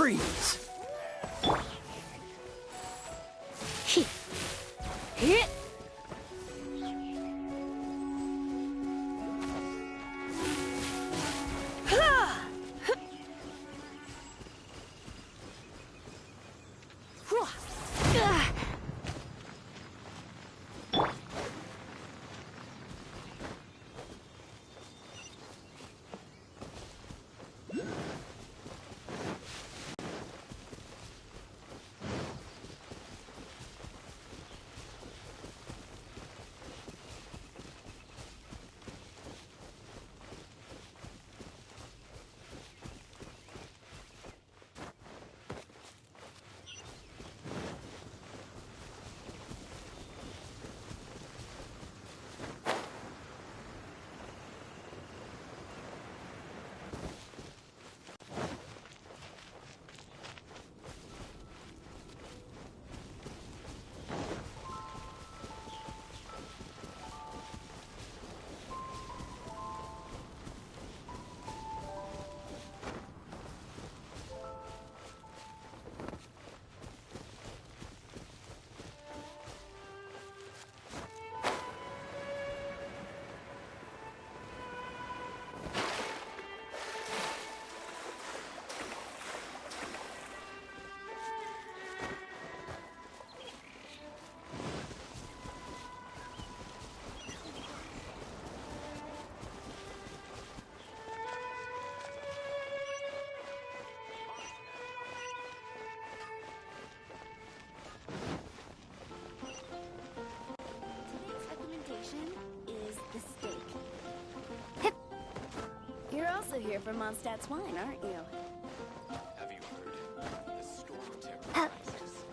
Freeze! Hit! Is the steak. You're also here for Mondstadt's wine, aren't you? Have you heard? The storm terrorizes.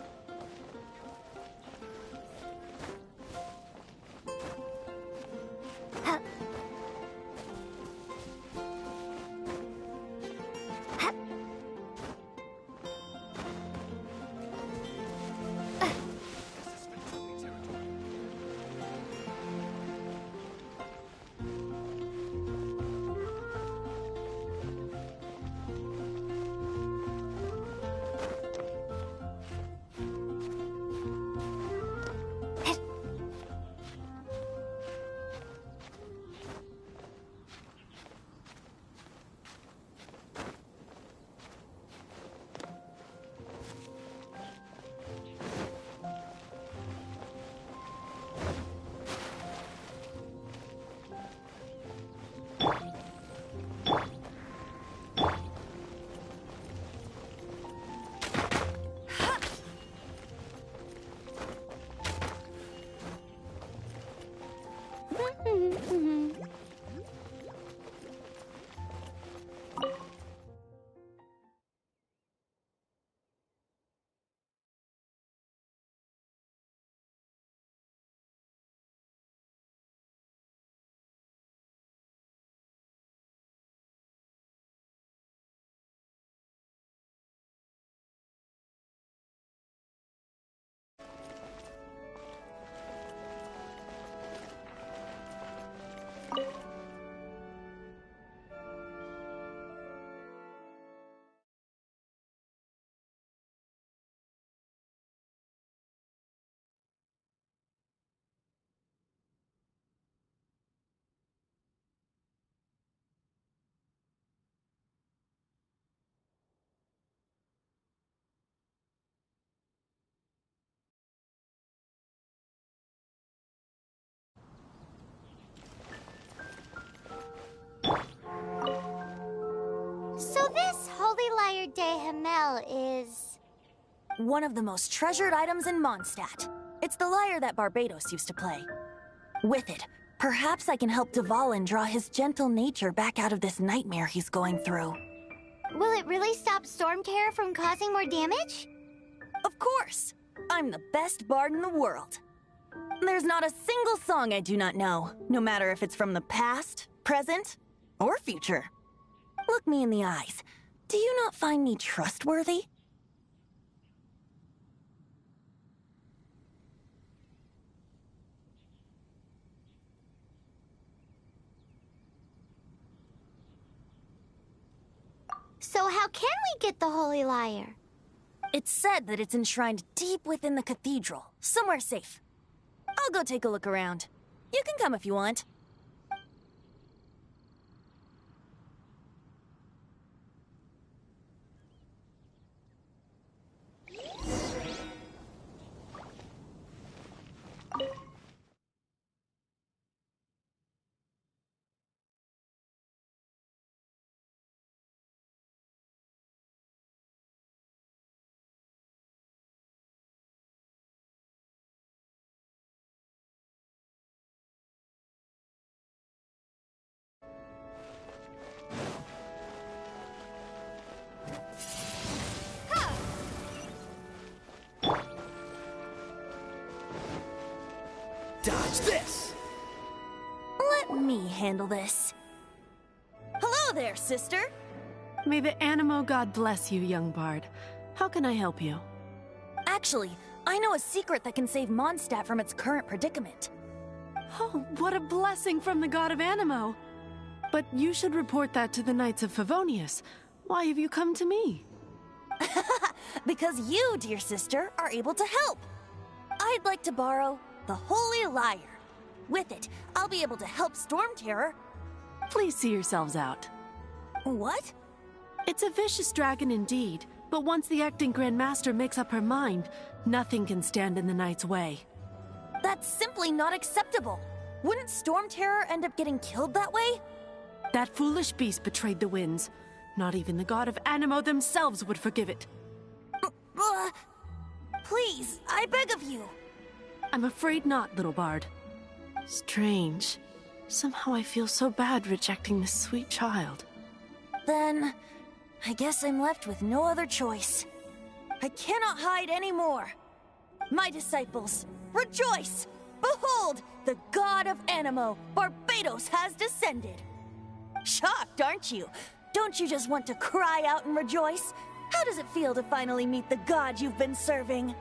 So this Holy Lyre de Himmel is... one of the most treasured items in Mondstadt. It's the lyre that Barbados used to play. With it, perhaps I can help Dvalin draw his gentle nature back out of this nightmare he's going through. Will it really stop Stormterror from causing more damage? Of course! I'm the best bard in the world. There's not a single song I do not know, no matter if it's from the past, present, or future. Look me in the eyes. Do you not find me trustworthy? So how can we get the Holy Lyre? It's said that it's enshrined deep within the cathedral, somewhere safe. I'll go take a look around. You can come if you want. Dodge this! Let me handle this. Hello there, sister! May the Animo god bless you, young bard. How can I help you? Actually, I know a secret that can save Mondstadt from its current predicament. Oh, what a blessing from the god of Animo! But you should report that to the Knights of Favonius. Why have you come to me? Because you, dear sister, are able to help. I'd like to borrow the Holy Lyre. With it, I'll be able to help Storm Terror. Please see yourselves out. What? It's a vicious dragon indeed, but once the acting Grand Master makes up her mind, nothing can stand in the Knight's way. That's simply not acceptable. Wouldn't Storm Terror end up getting killed that way? That foolish beast betrayed the winds. Not even the god of Animo themselves would forgive it. Please, I beg of you. I'm afraid not, little bard. Strange. Somehow I feel so bad rejecting this sweet child. Then, I guess I'm left with no other choice. I cannot hide anymore. My disciples, rejoice! Behold, the god of Animo, Barbados, has descended. Shocked, aren't you? Don't you just want to cry out and rejoice? How does it feel to finally meet the god you've been serving?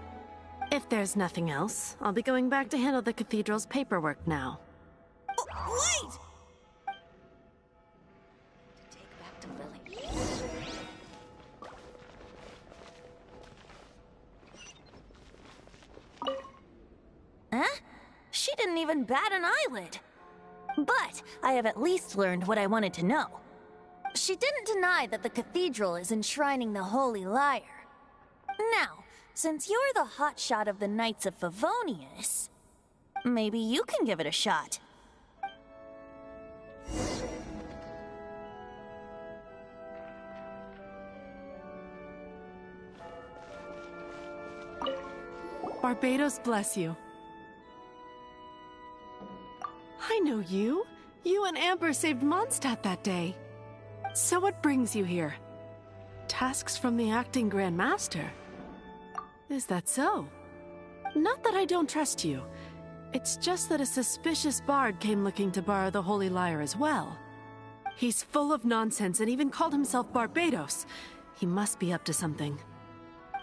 If there's nothing else, I'll be going back to handle the cathedral's paperwork now. Wait! Take back to Lily. Huh? She didn't even bat an eyelid. But I have at least learned what I wanted to know. She didn't deny that the cathedral is enshrining the Holy Lyre. Now, since you're the hotshot of the Knights of Favonius, maybe you can give it a shot. Barbados bless you. I know you. You and Amber saved Mondstadt that day. So what brings you here? Tasks from the acting Grand Master? Is that so? Not that I don't trust you. It's just that a suspicious bard came looking to borrow the Holy Lyre as well. He's full of nonsense and even called himself Barbados. He must be up to something.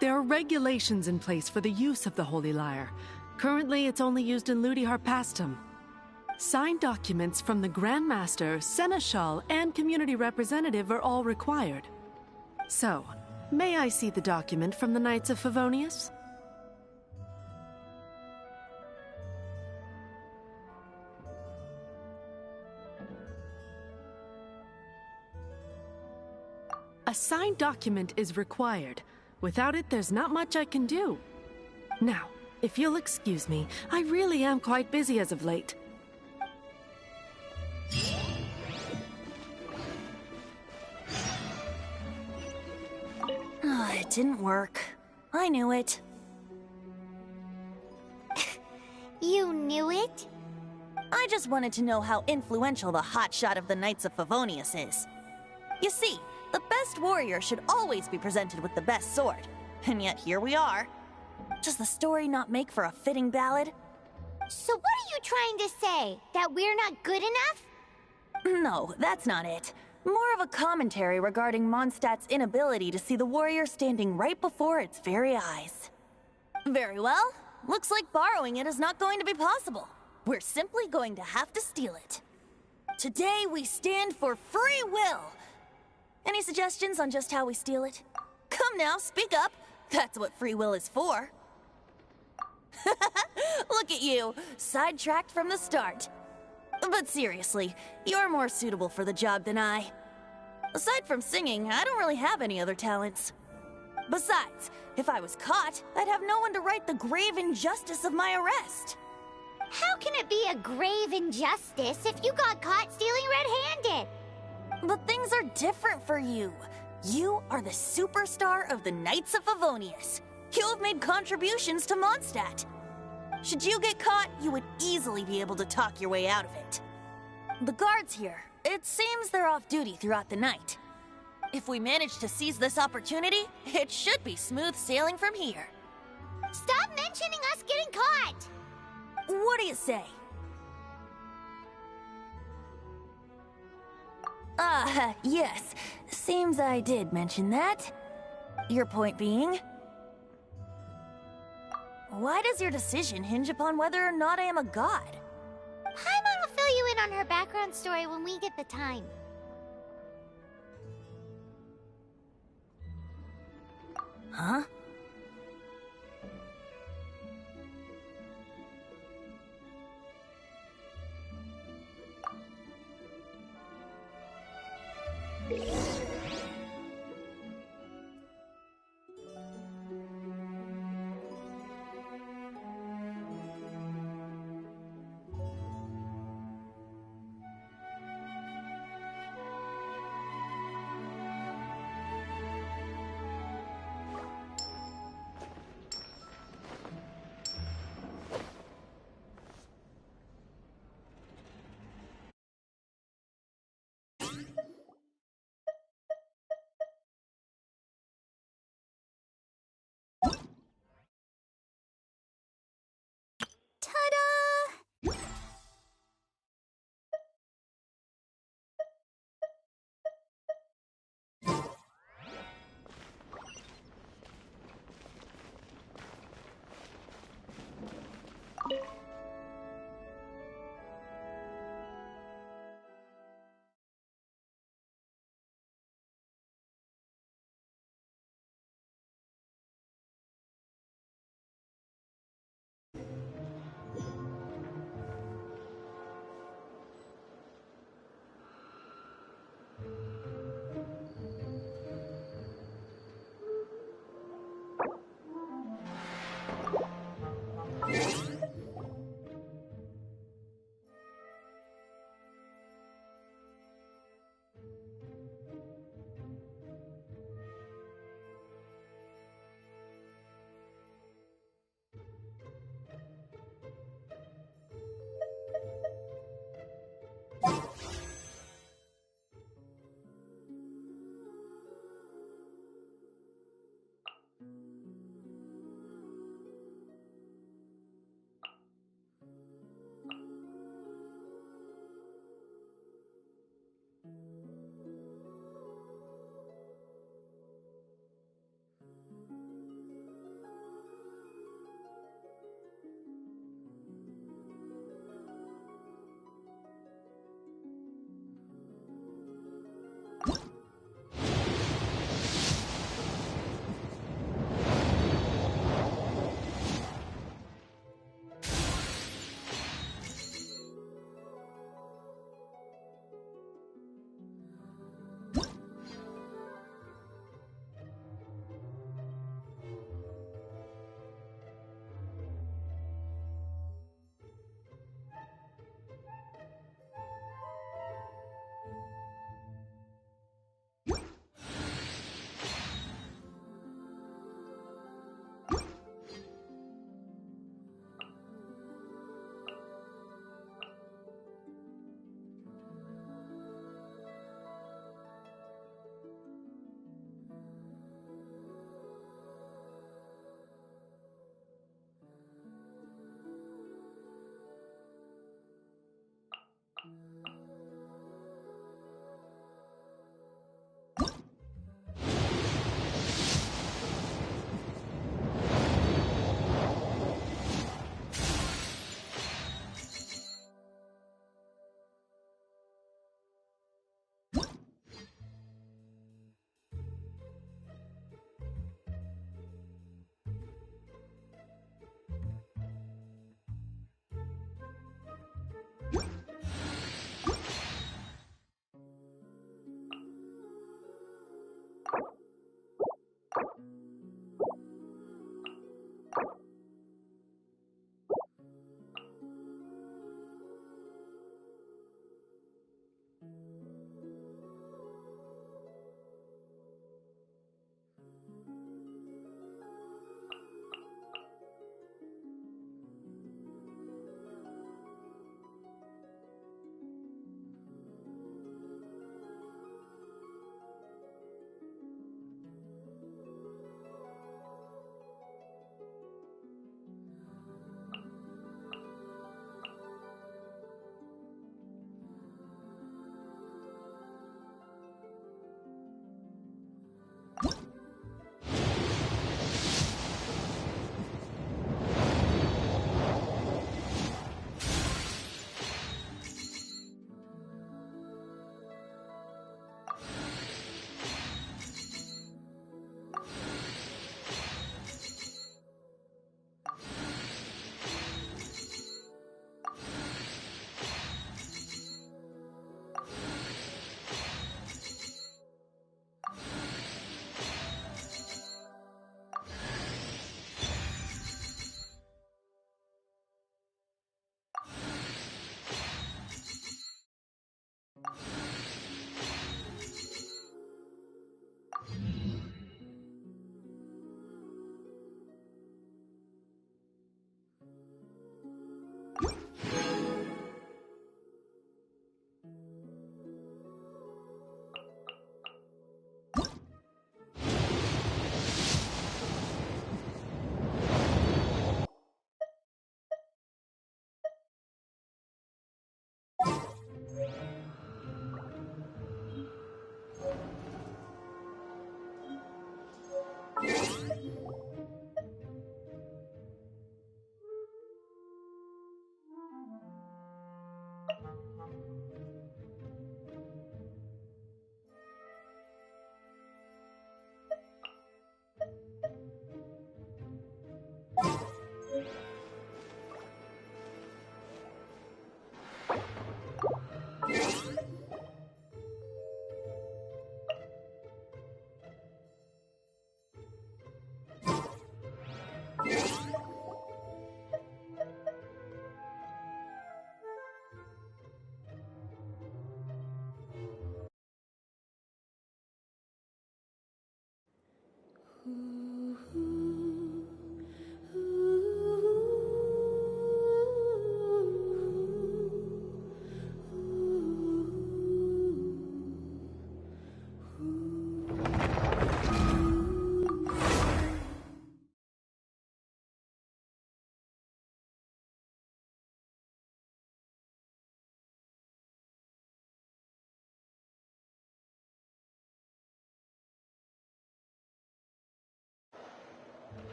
There are regulations in place for the use of the Holy Lyre. Currently, it's only used in Ludi Harpastum. Signed documents from the Grand Master, Seneschal, and Community Representative are all required. So, may I see the document from the Knights of Favonius? A signed document is required. Without it, there's not much I can do. Now, if you'll excuse me, I really am quite busy as of late. It didn't work. I knew it. You knew it? I just wanted to know how influential the hotshot of the Knights of Favonius is. You see, the best warrior should always be presented with the best sword. And yet here we are. Does the story not make for a fitting ballad? So what are you trying to say? That we're not good enough? No, that's not it. More of a commentary regarding Mondstadt's inability to see the warrior standing right before its very eyes. Very well. Looks like borrowing it is not going to be possible. We're simply going to have to steal it. Today we stand for free will. Any suggestions on just how we steal it? Come now, speak up. That's what free will is for. Look at you, sidetracked from the start. But seriously, you're more suitable for the job than I. Aside from singing, I don't really have any other talents. Besides, if I was caught, I'd have no one to right the grave injustice of my arrest. How can it be a grave injustice if you got caught stealing red-handed? But things are different for you. You are the superstar of the Knights of Favonius. You have made contributions to Mondstadt. Should you get caught, you would easily be able to talk your way out of it. The guards here, it seems they're off duty throughout the night. If we manage to seize this opportunity, it should be smooth sailing from here. Stop mentioning us getting caught! What do you say? Yes. Seems I did mention that. Your point being? Why does your decision hinge upon whether or not I am a god? Paimon will fill you in on her background story when we get the time. Huh?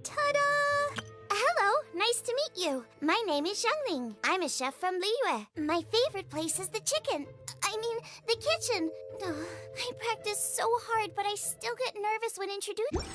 Ta-da! Hello, nice to meet you. My name is Xiangling. I'm a chef from Liyue. My favorite place is the the kitchen. I practice so hard, but I still get nervous when introduced.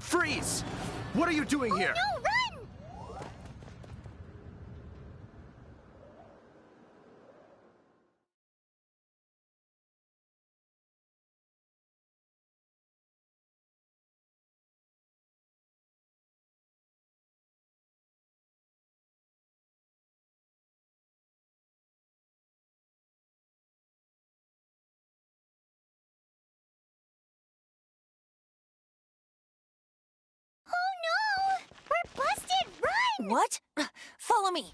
Freeze! What are you doing here? No, run! Oh no! We're busted! Run! What? Follow me.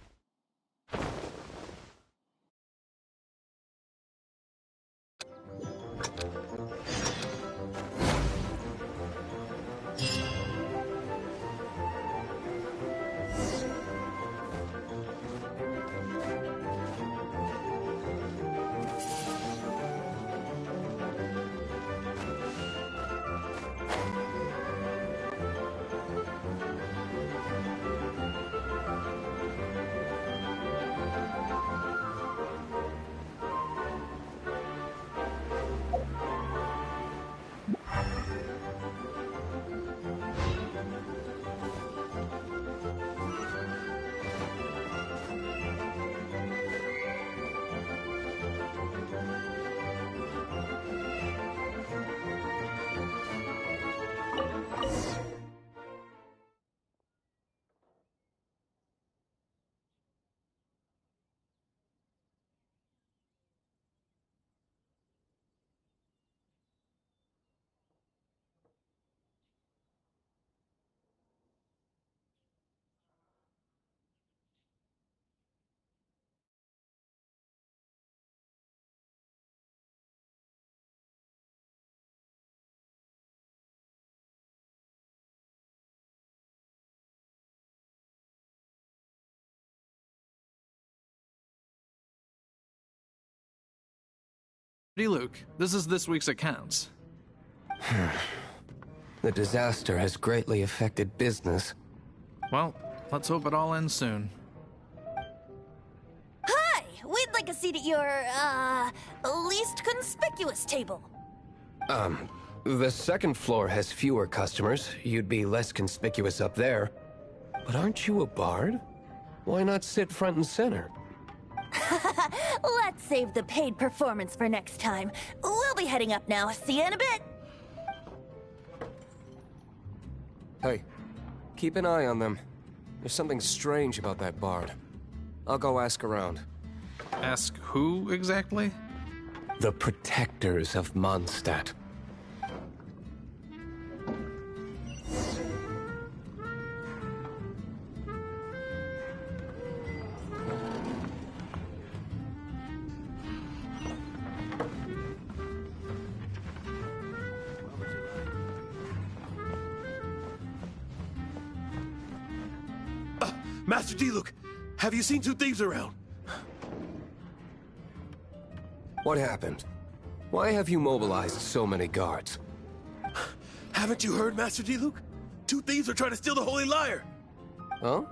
Hey, Luke, this is this week's accounts. The disaster has greatly affected business. Well, let's hope it all ends soon. Hi! We'd like a seat at your, least conspicuous table. The second floor has fewer customers. You'd be less conspicuous up there. But aren't you a bard? Why not sit front and center? Let's save the paid performance for next time. We'll be heading up now. See you in a bit. Hey, keep an eye on them. There's something strange about that bard. I'll go ask around. Ask who exactly? The protectors of Mondstadt. Master D-Luke, have you seen two thieves around? What happened? Why have you mobilized so many guards? Haven't you heard, Master D-Luke? Two thieves are trying to steal the Holy Lyre. Oh?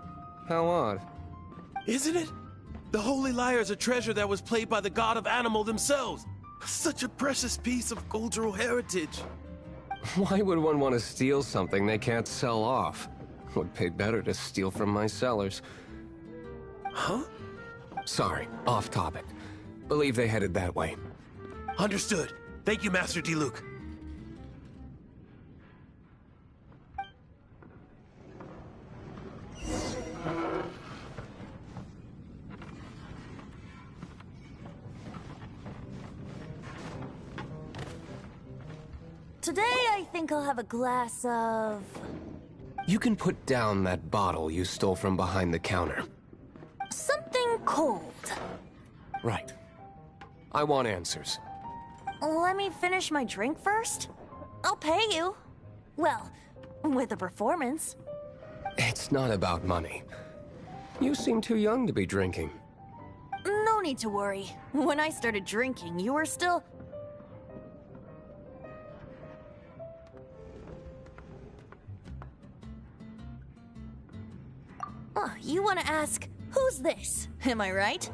How odd. Isn't it? The Holy Lyre is a treasure that was played by the god of animal themselves. Such a precious piece of cultural heritage. Why would one want to steal something they can't sell off? Would pay better to steal from my sellers. Huh? Sorry, off topic. Believe they headed that way. Understood. Thank you, Master D-Luke. Today, I think I'll have a glass of... You can put down that bottle you stole from behind the counter. something cold. Right. I want answers. Let me finish my drink first. I'll pay you. Well, with a performance. It's not about money. You seem too young to be drinking. No need to worry. When I started drinking, you were still... Oh, you want to ask, who's this? Am I right?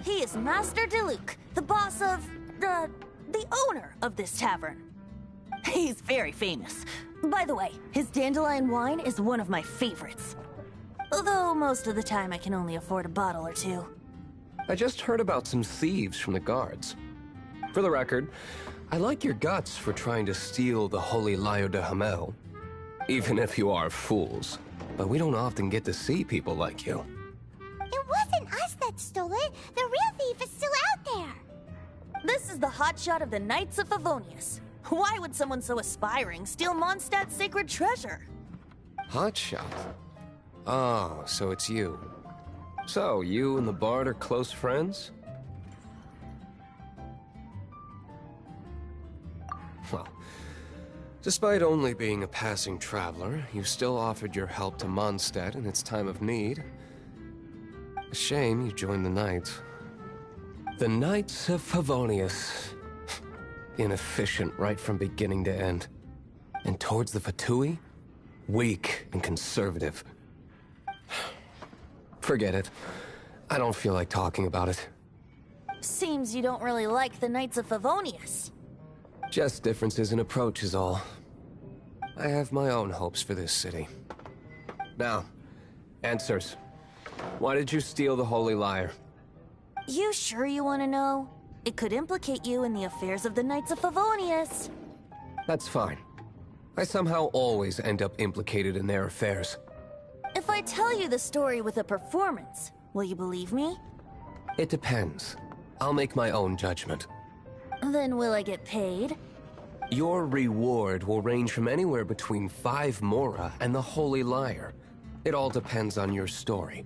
He is Master DeLuke, the boss of... the owner of this tavern. He's very famous. By the way, his dandelion wine is one of my favorites. Although most of the time I can only afford a bottle or two. I just heard about some thieves from the guards. For the record, I like your guts for trying to steal the Holy Lyre de Hamel. Even if you are fools. But we don't often get to see people like you. It wasn't us that stole it. The real thief is still out there. This is the hotshot of the Knights of Favonius. Why would someone so aspiring steal Mondstadt's sacred treasure? Hotshot? Oh, so it's you. So, you and the Bard are close friends? Well, despite only being a passing traveler, you still offered your help to Mondstadt in its time of need. A shame you joined the Knights. The Knights of Favonius. Inefficient right from beginning to end. And towards the Fatui, weak and conservative. Forget it. I don't feel like talking about it. Seems you don't really like the Knights of Favonius. Just differences in approach is all. I have my own hopes for this city. Now, answers. Why did you steal the Holy Lyre? You sure you want to know? It could implicate you in the affairs of the Knights of Favonius. That's fine. I somehow always end up implicated in their affairs. If I tell you the story with a performance, will you believe me? It depends. I'll make my own judgment. Then will I get paid? Your reward will range from anywhere between 5 Mora and the Holy Lyre. It all depends on your story.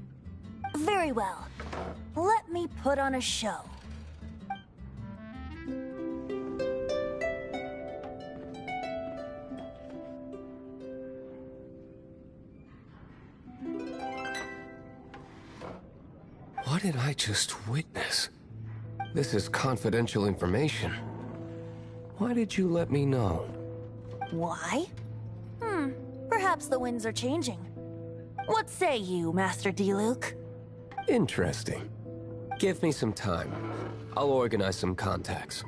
Very well. Let me put on a show. What did I just witness? This is confidential information. Why did you let me know? Why? Perhaps the winds are changing. What say you, Master Diluc? Interesting. Give me some time. I'll organize some contacts.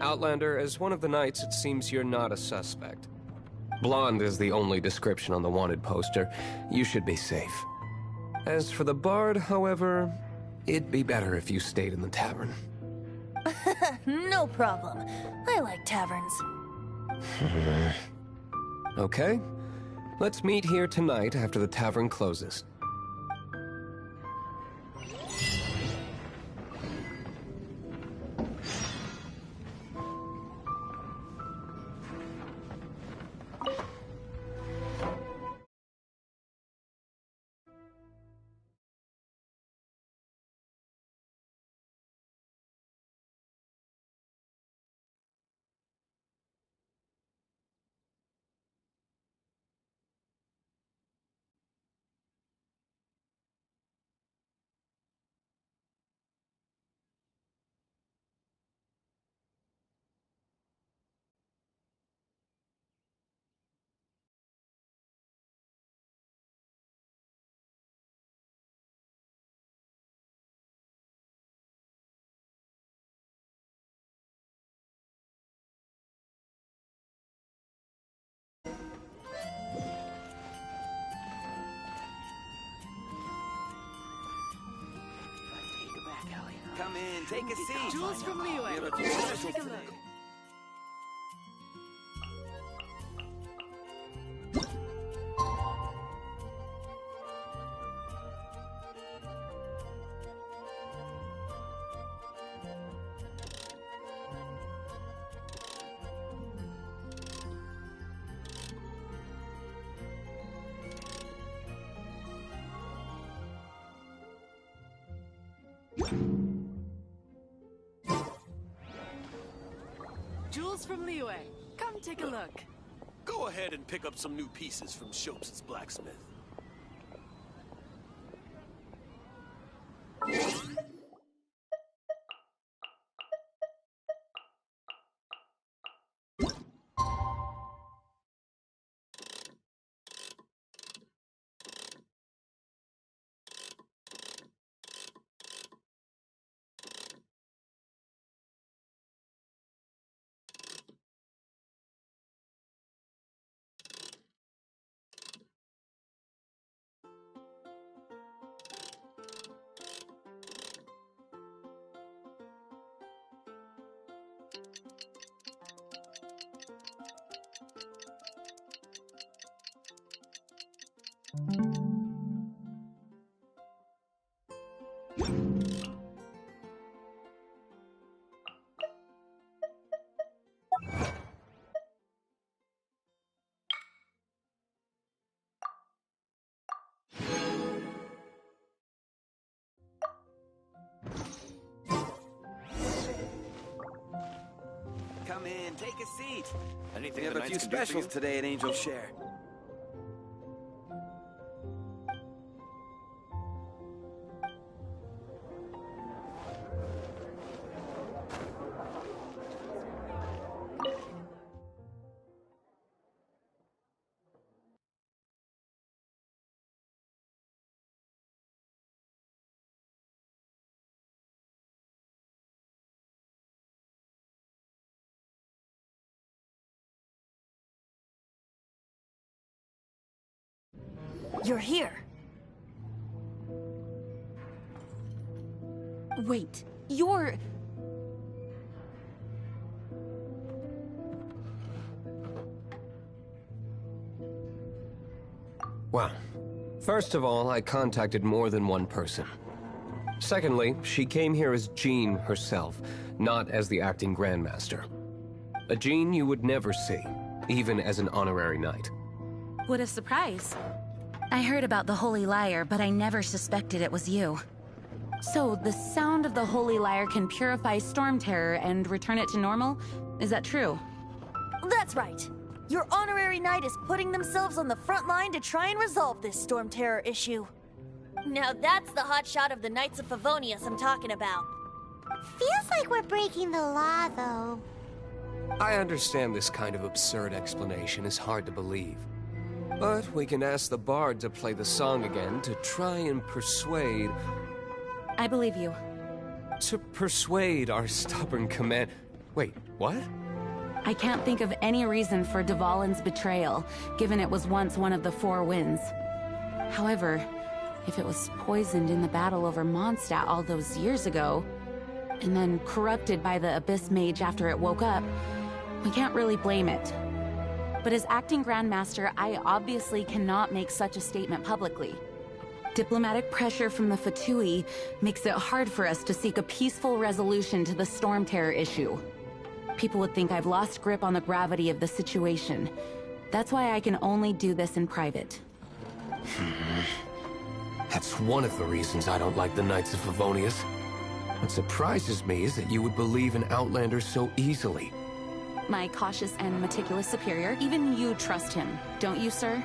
Outlander, as one of the Knights, it seems you're not a suspect. Blonde is the only description on the wanted poster. You should be safe. As for the Bard, however, it'd be better if you stayed in the tavern. No problem. I like taverns. Okay. Let's meet here tonight after the tavern closes. Come in, take a seat. Jules from Liyue. Take a look. Jules from Liyue. Come take a look. Go ahead and pick up some new pieces from Shopes' blacksmith. a seat. Anything We have the a few Knights can do for specials you? today at Angel Share. You're here. Wait, you're... Well, first of all, I contacted more than one person. Secondly, she came here as Jean herself, not as the acting Grandmaster. A Jean you would never see, even as an honorary knight. What a surprise. I heard about the Holy Lyre, but I never suspected it was you. So, the sound of the Holy Lyre can purify Storm Terror and return it to normal? Is that true? That's right. Your honorary knight is putting themselves on the front line to try and resolve this Storm Terror issue. Now that's the hotshot of the Knights of Favonius I'm talking about. Feels like we're breaking the law, though. I understand this kind of absurd explanation is hard to believe. But we can ask the bard to play the song again to try and persuade... I believe you. To persuade our stubborn command... Wait, what? I can't think of any reason for Dvalin's betrayal, given it was once one of the Four Winds. However, if it was poisoned in the battle over Mondstadt all those years ago, and then corrupted by the Abyss Mage after it woke up, we can't really blame it. But as acting Grandmaster, I obviously cannot make such a statement publicly. Diplomatic pressure from the Fatui makes it hard for us to seek a peaceful resolution to the Storm Terror issue. People would think I've lost grip on the gravity of the situation. That's why I can only do this in private. That's one of the reasons I don't like the Knights of Favonius. What surprises me is that you would believe in Outlanders so easily. My cautious and meticulous superior, even you trust him, don't you, sir?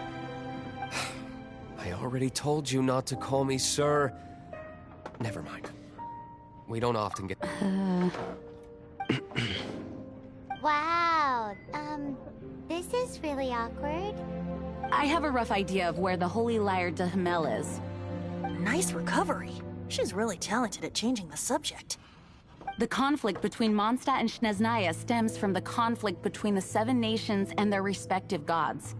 I already told you not to call me sir. Never mind. We don't often get... Wow, this is really awkward. I have a rough idea of where the Holy Lyre de Himmel is. Nice recovery. She's really talented at changing the subject. The conflict between Mondstadt and Snezhnaya stems from the conflict between the Seven Nations and their respective gods.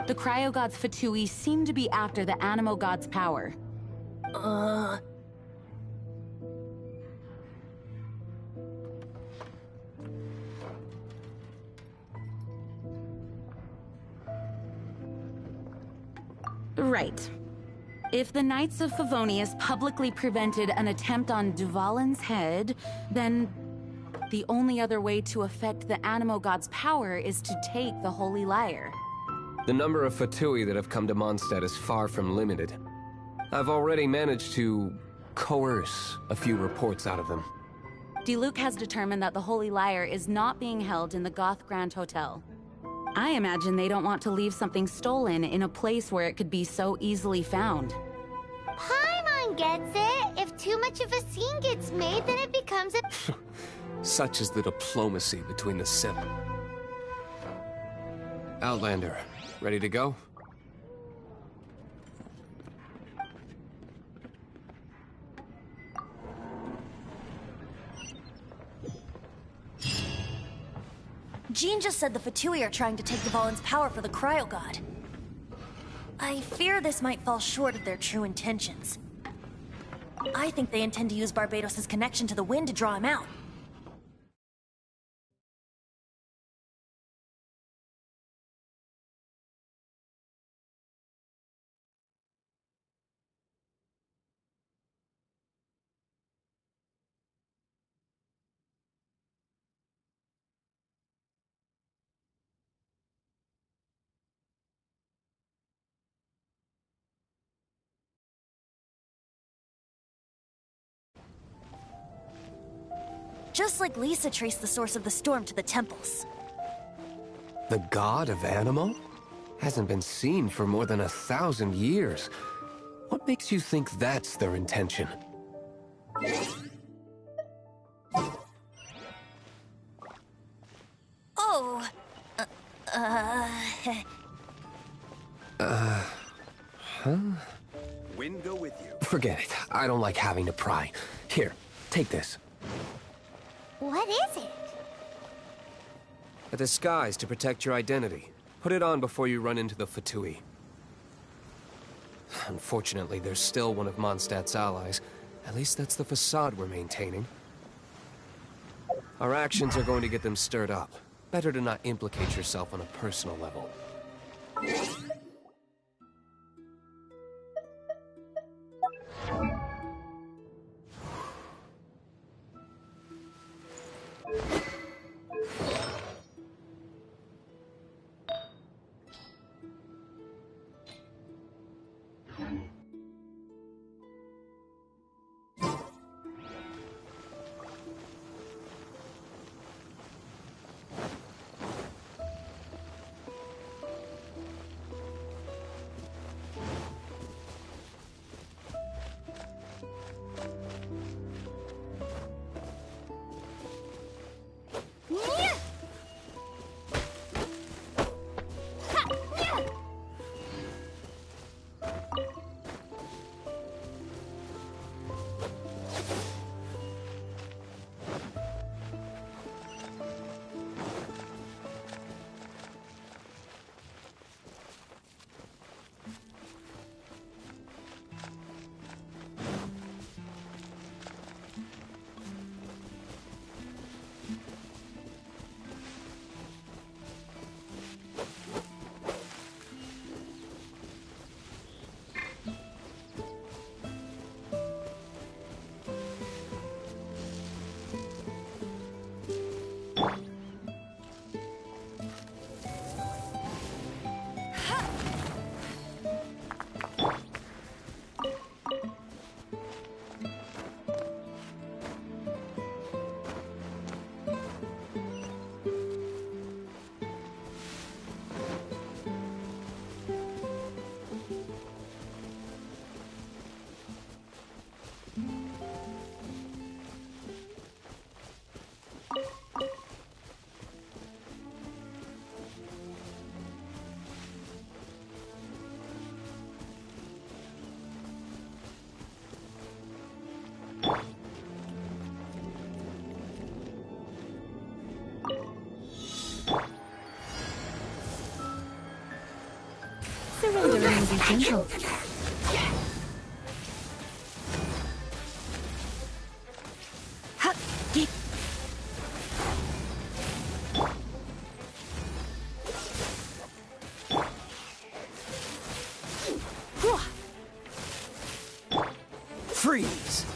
The cryo-gods Fatui seem to be after the Animo god's power. Right. If the Knights of Favonius publicly prevented an attempt on Dvalin's head, then the only other way to affect the Animo god's power is to take the Holy Lyre. The number of Fatui that have come to Mondstadt is far from limited. I've already managed to coerce a few reports out of them. Diluc has determined that the Holy Lyre is not being held in the Goth Grand Hotel. I imagine they don't want to leave something stolen in a place where it could be so easily found. Paimon gets it. If too much of a scene gets made, then it becomes a... Such is the diplomacy between the seven. Outlander, ready to go? Jean just said the Fatui are trying to take Dvalin's power for the Cryo God. I fear this might fall short of their true intentions. I think they intend to use Barbados' connection to the wind to draw him out. Just like Lisa traced the source of the storm to the temples. The god of animal? Hasn't been seen for more than 1,000 years. What makes you think that's their intention? Oh. Wind go with you. Forget it. I don't like having to pry. Here, take this. What is it? A disguise to protect your identity. Put it on before you run into the Fatui. Unfortunately, there's still one of Mondstadt's allies. At least that's the facade we're maintaining. Our actions are going to get them stirred up. Better to not implicate yourself on a personal level. Surrender and be gentle. Freeze!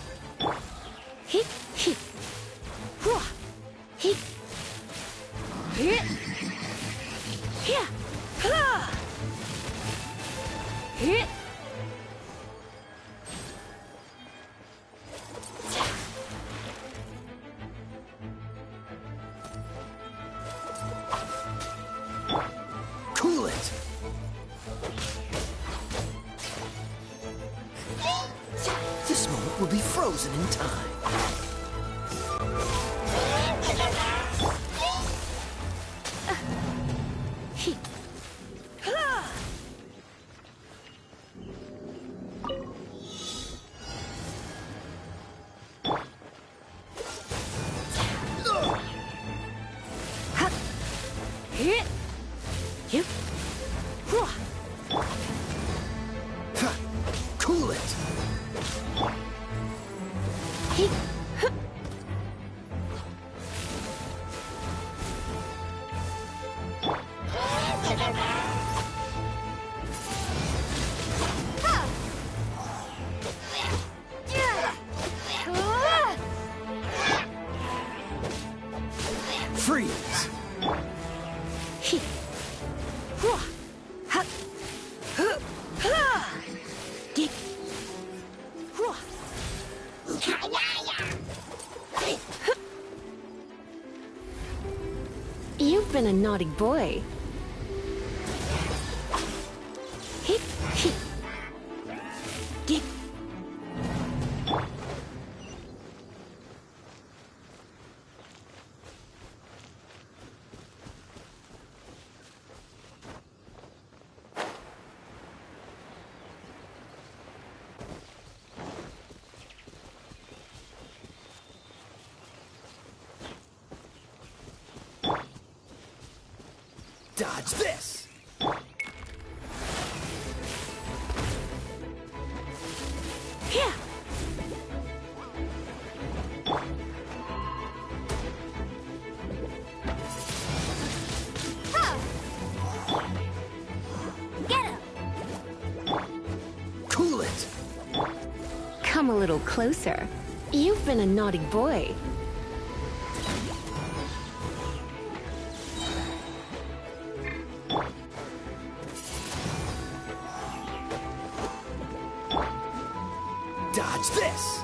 Cool it! This moment will be frozen in time. Cool it! Freeze! You've been a naughty boy. Hip, hip. Dip. Dodge this! Yeah. Get him. Cool it! Come a little closer. You've been a naughty boy. Dodge this!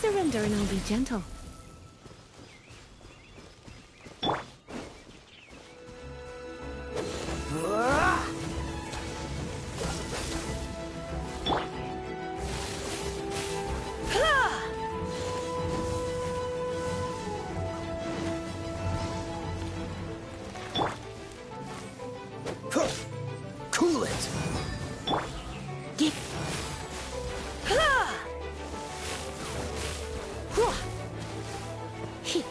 Surrender and I'll be gentle. Cool it! Dip. Hip.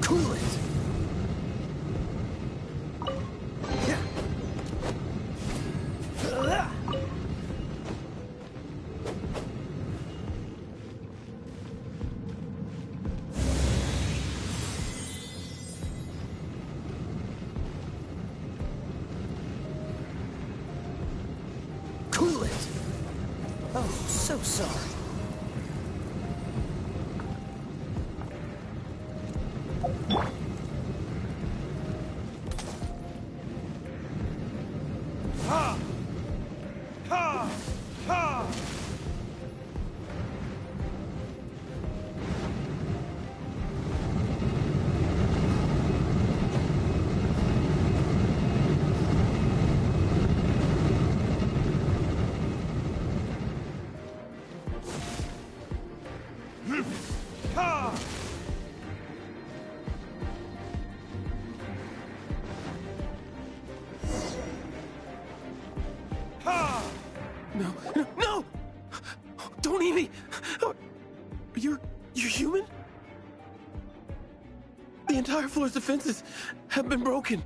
Cool it! Cool it! Oh, so sorry. Ha! Ha! Ha! The entire floor's defenses have been broken.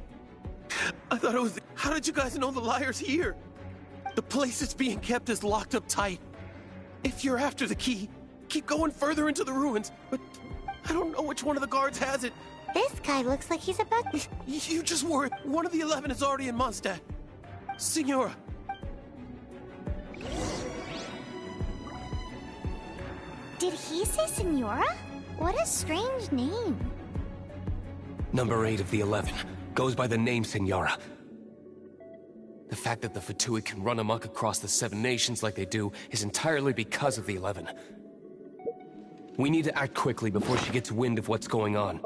I thought it was... How did you guys know the liar's here? The place it's being kept is locked up tight. If you're after the key, keep going further into the ruins, but I don't know which one of the guards has it. This guy looks like he's about... You just worry. One of the 11 is already in Mondstadt. Signora. Did he say Senora? What a strange name. Number 8 of the 11 goes by the name Senora. The fact that the Fatui can run amok across the 7 nations like they do is entirely because of the 11. We need to act quickly before she gets wind of what's going on.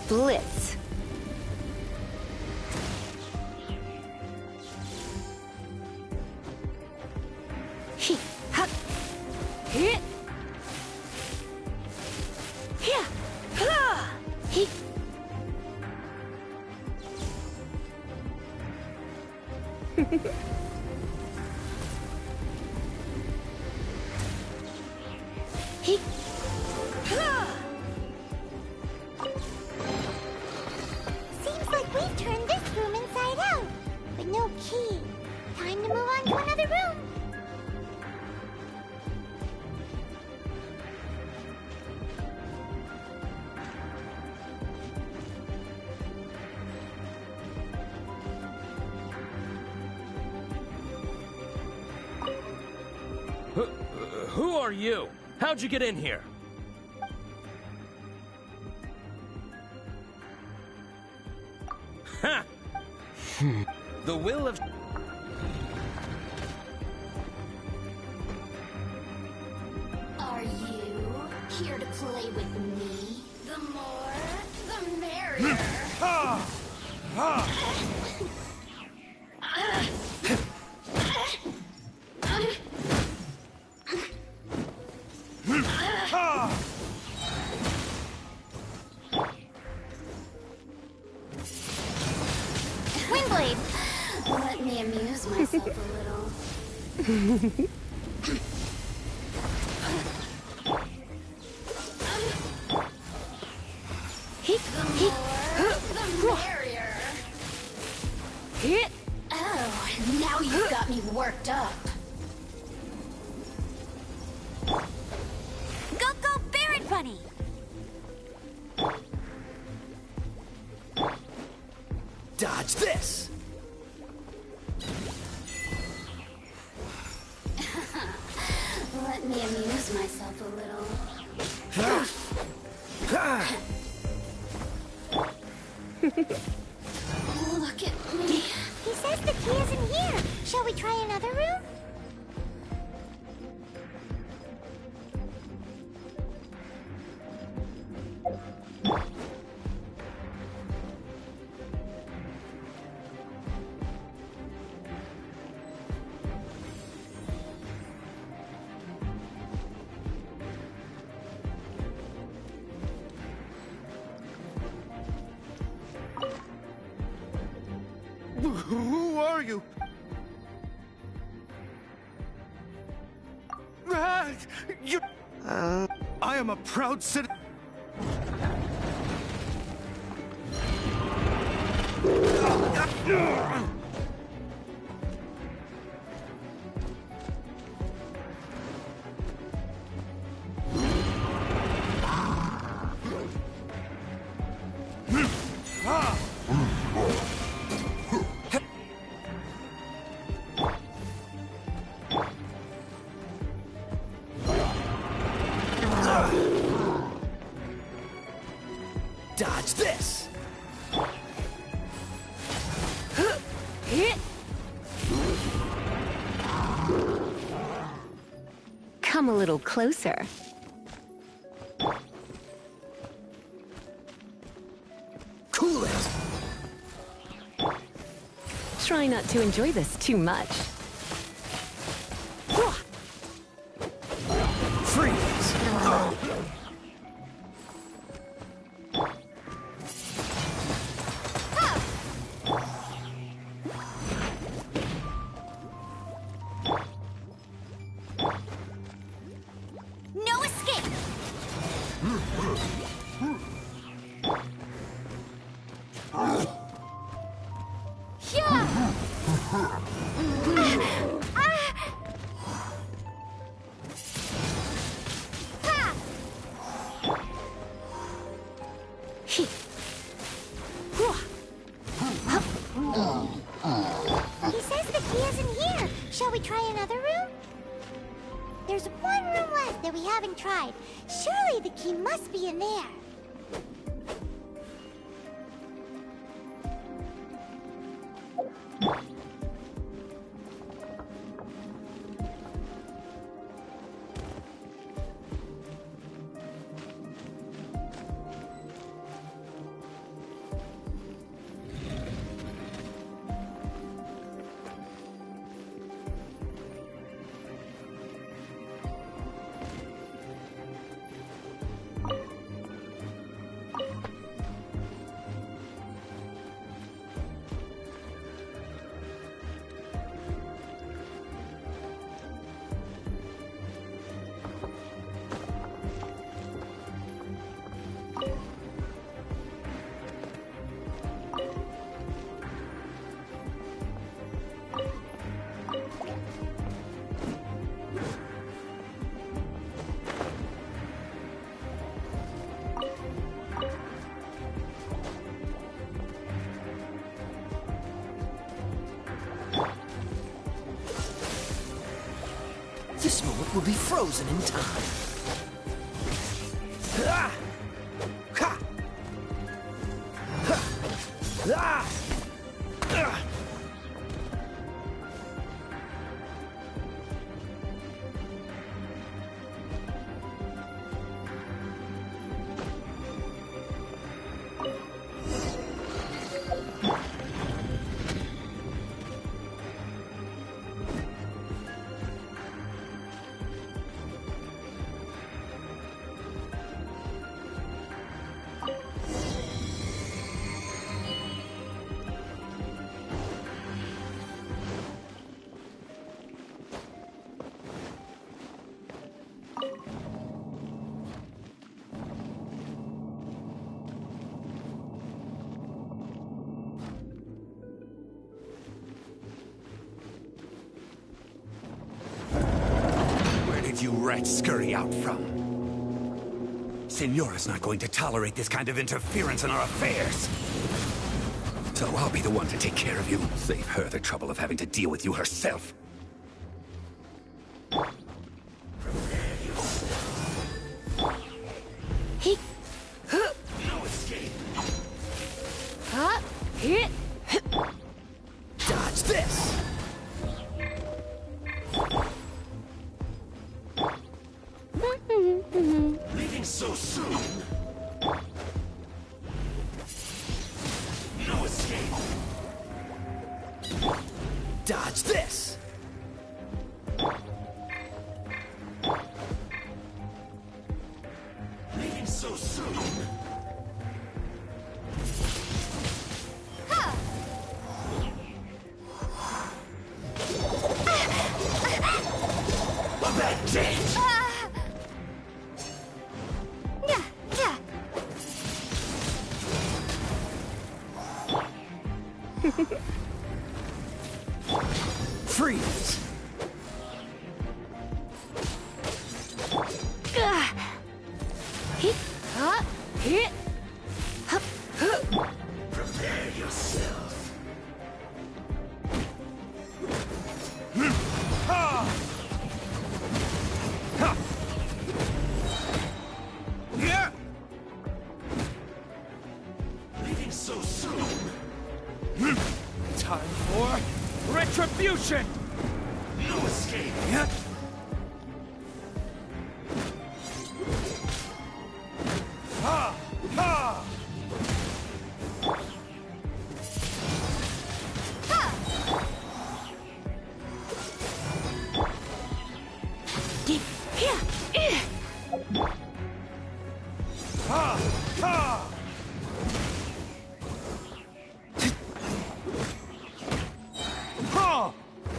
Blitz. He, ha, hit. Yeah, ha, he. He, ha. Seems like we've turned this room inside out, but no key. Time to move on to another room. Who are you? How'd you get in here? Ha! The will of... Are you here to play with me? The more, the merrier. Ha! Ha! Windblade. Let me amuse myself a little. The more, the merrier. Oh, now you've got me worked up. Go, Baron Bunny. Dodge this! Let me amuse myself a little. Look at me. He says the key isn't here. Shall we try another room? are you? You... I am a proud citizen. Dodge this! Come a little closer. Cool it! Try not to enjoy this too much. Freeze! No escape! He says the key isn't here. Shall we try another room? There's one room left that we haven't tried. Surely the key must be in there. This moment will be frozen in time. Ah! Ha! Ha! Ah! Ah! You rats scurry out from? Senora's not going to tolerate this kind of interference in our affairs. So I'll be the one to take care of you. Save her the trouble of having to deal with you herself. No escape. Dodge this! Leaving so soon? No escape. Dodge this! Leaving so soon? Freeze! Prepare yourself. Leaving so soon. Time for retribution! No escape. Ha! Ha! Ha! Ha! Ha!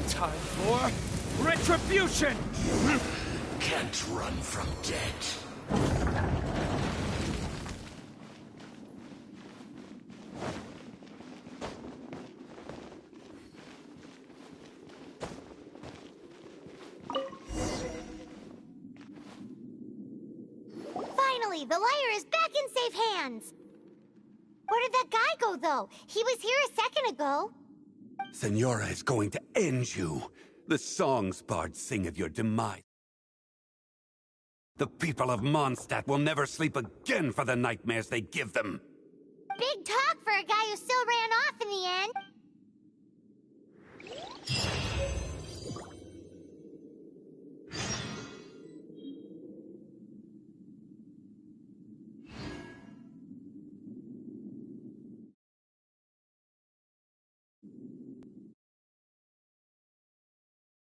Time for retribution! Can't run from death. Finally, the lyre is back in safe hands. Where did that guy go, though? He was here a second ago. Senora is going to end you. The songs bards sing of your demise. The people of Mondstadt will never sleep again for the nightmares they give them.